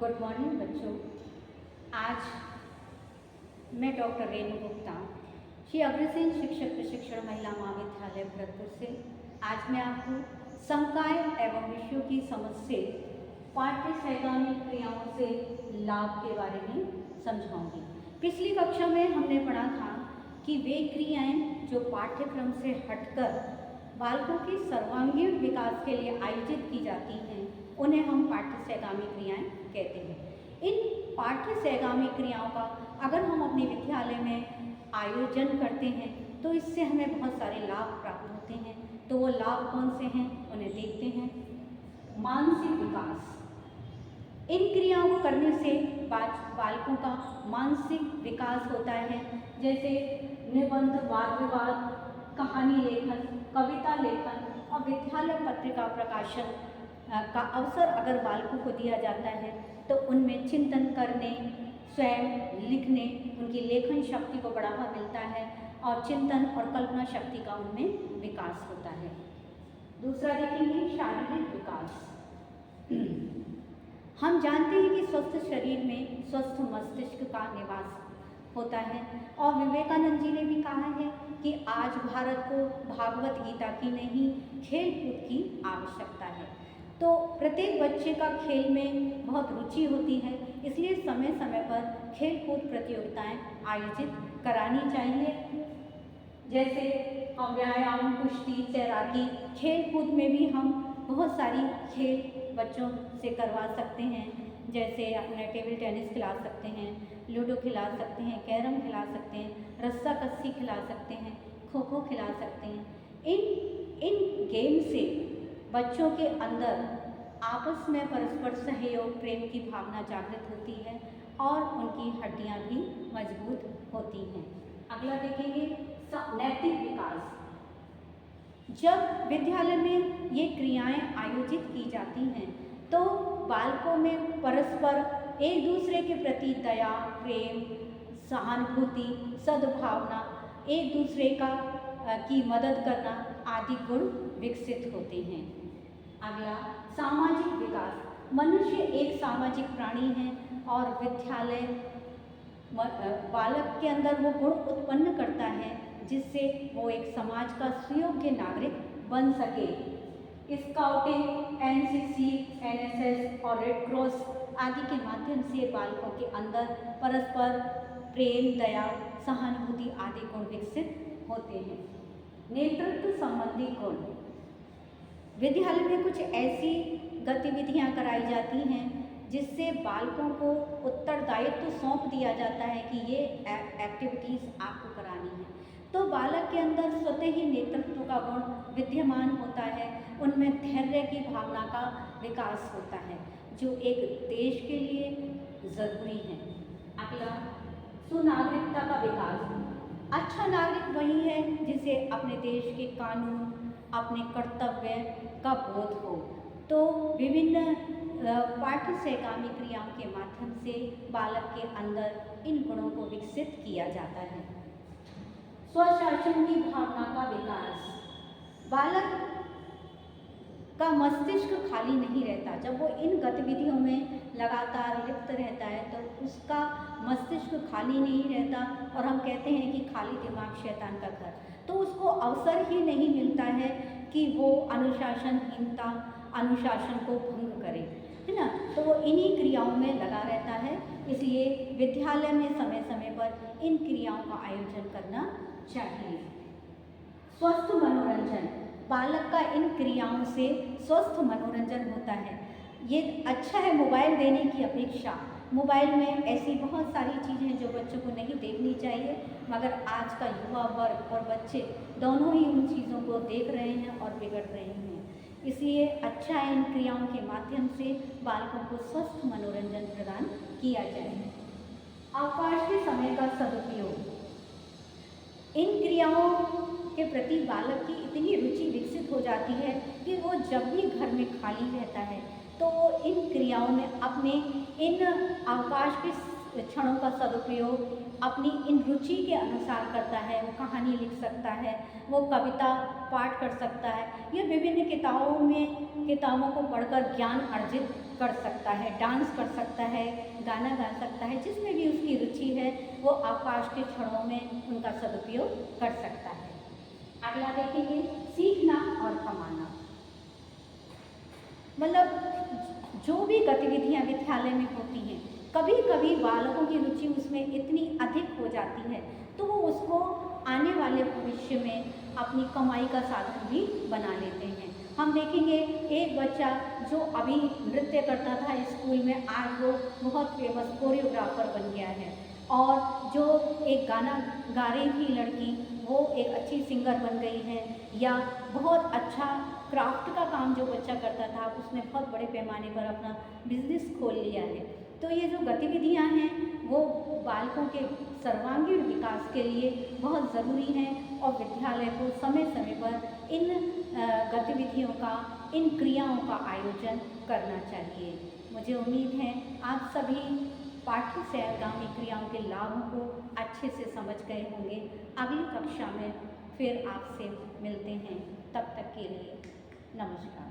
Good morning बच्चों। आज मैं डॉक्टर रेणु गुप्ता, श्री अग्रसेन शिक्षक प्रशिक्षण महिला महाविद्यालय भरतपुर से आज मैं आपको संकाय एवं विषयों की समझ से पाठ्य सहगामी क्रियाओं से लाभ के बारे में समझाऊंगी। पिछली कक्षा में हमने पढ़ा था कि वे क्रियाएं जो पाठ्यक्रम से हटकर बालकों के सर्वांगीण विकास के लिए आयोजित की जाती हैं उन्हें हम पाठ्य सहगामी क्रियाएं कहते हैं। इन पाठ्य सहगामी क्रियाओं का अगर हम अपने विद्यालय में आयोजन करते हैं तो इससे हमें बहुत सारे लाभ प्राप्त होते हैं। तो वो लाभ कौन से हैं उन्हें देखते हैं। मानसिक विकास, इन क्रियाओं को करने से बालकों का मानसिक विकास होता है। जैसे निबंध, वाद विवाद, कहानी लेखन, कविता लेखन और विद्यालय पत्रिका प्रकाशन का अवसर अगर बालकों को दिया जाता है तो उनमें चिंतन करने, स्वयं लिखने, उनकी लेखन शक्ति को बढ़ावा मिलता है और चिंतन और कल्पना शक्ति का उनमें विकास होता है। दूसरा देखेंगे शारीरिक विकास। हम जानते हैं कि स्वस्थ शरीर में स्वस्थ मस्तिष्क का निवास होता है और विवेकानंद जी ने भी कहा है कि आज भारत को भागवत गीता की नहीं खेल कूद की आवश्यकता है। तो प्रत्येक बच्चे का खेल में बहुत रुचि होती है, इसलिए समय समय पर खेल कूद प्रतियोगिताएं आयोजित करानी चाहिए। जैसे हम व्यायाम, कुश्ती, तैराकी, खेल कूद में भी हम बहुत सारी खेल बच्चों से करवा सकते हैं। जैसे अपने टेबल टेनिस खिला सकते हैं, लूडो खिला सकते हैं, कैरम खिला सकते हैं, रस्सा कस्सी खिला सकते हैं, खो खो खिला सकते हैं। इन गेम से बच्चों के अंदर आपस में परस्पर सहयोग, प्रेम की भावना जागृत होती है और उनकी हड्डियां भी मजबूत होती हैं। अगला देखेंगे नैतिक विकास। जब विद्यालय में ये क्रियाएं आयोजित की जाती हैं तो बालकों में परस्पर एक दूसरे के प्रति दया, प्रेम, सहानुभूति, सद्भावना, एक दूसरे की मदद करना आदि गुण विकसित होते हैं। अगला सामाजिक विकास। मनुष्य एक सामाजिक प्राणी है और विद्यालय बालक के अंदर वो गुण उत्पन्न करता है जिससे वो एक समाज का सुयोग्य नागरिक बन सके। स्काउटिंग, एनसीसी, एनएसएस और रेड क्रॉस आदि के माध्यम से बालकों के अंदर परस्पर प्रेम, दया, सहानुभूति आदि गुण विकसित होते हैं। नेतृत्व संबंधी गुण। विद्यालय में कुछ ऐसी गतिविधियां कराई जाती हैं जिससे बालकों को उत्तरदायित्व सौंप दिया जाता है कि ये एक्टिविटीज़ आपको करानी है। तो बालक के अंदर स्वतः ही नेतृत्व का गुण विद्यमान होता है, उनमें धैर्य की भावना का विकास होता है जो एक देश के लिए ज़रूरी है। अगला सुनागरिकता का विकास। अच्छा नागरिक वही है जिसे अपने देश के कानून, अपने कर्तव्य का बोध हो। तो विभिन्न पाठ्य सहगामी क्रियाओं के माध्यम से बालक के अंदर इन गुणों को विकसित किया जाता है। स्वशासन की भावना का विकास। बालक का मस्तिष्क खाली नहीं रहता। जब वो इन गतिविधियों में लगातार लिप्त रहता है तो उसका मस्तिष्क खाली नहीं रहता और हम कहते हैं कि खाली दिमाग शैतान का घर। तो उसको अवसर ही नहीं मिलता है कि वो अनुशासन को भंग करे, है ना। तो वो इन्हीं क्रियाओं में लगा रहता है। इसलिए विद्यालय में समय समय पर इन क्रियाओं का आयोजन करना चाहिए। स्वस्थ मनोरंजन। बालक का इन क्रियाओं से स्वस्थ मनोरंजन होता है। ये अच्छा है मोबाइल देने की अपेक्षा। मोबाइल में ऐसी बहुत सारी चीज़ें जो बच्चों को नहीं देखनी चाहिए, मगर आज का युवा वर्ग और बच्चे दोनों ही उन चीज़ों को देख रहे हैं और बिगड़ रहे हैं। इसलिए अच्छा है इन क्रियाओं के माध्यम से बालकों को स्वस्थ मनोरंजन प्रदान किया जाए। अवकाश के समय का सदुपयोग। इन क्रियाओं के प्रति बालक की इतनी रुचि विकसित हो जाती है कि वो जब भी घर में खाली रहता है तो वो इन क्रियाओं में अपने इन अवकाश के क्षणों का सदुपयोग अपनी इन रुचि के अनुसार करता है। वो कहानी लिख सकता है, वो कविता पाठ कर सकता है, या विभिन्न किताबों को पढ़कर ज्ञान अर्जित कर सकता है, डांस कर सकता है, गाना गा सकता है, जिसमें भी उसकी रुचि है वो अवकाश के क्षणों में उनका सदुपयोग कर सकता है। अगला देखेंगे, सीखना और कमाना। मतलब जो भी गतिविधियां विद्यालय में होती हैं, कभी कभी बालकों की रुचि उसमें इतनी अधिक हो जाती है तो वो उसको आने वाले भविष्य में अपनी कमाई का साधन भी बना लेते हैं। हम देखेंगे एक बच्चा जो अभी नृत्य करता था स्कूल में, आज वो बहुत फेमस कोरियोग्राफर बन गया है, और जो एक गाना गा रही थी लड़की वो एक अच्छी सिंगर बन गई है, या बहुत अच्छा क्राफ्ट का काम जो बच्चा करता था उसने बहुत बड़े पैमाने पर अपना बिजनेस खोल लिया है। तो ये जो गतिविधियां हैं वो बालकों के सर्वांगीण विकास के लिए बहुत ज़रूरी हैं, और विद्यालय को समय समय पर इन गतिविधियों का, इन क्रियाओं का आयोजन करना चाहिए। मुझे उम्मीद है आप सभी पाठ्य से आगामी क्रियाओं के लाभों को अच्छे से समझ गए होंगे। अगली कक्षा में फिर आपसे मिलते हैं, तब तक के लिए नमस्कार।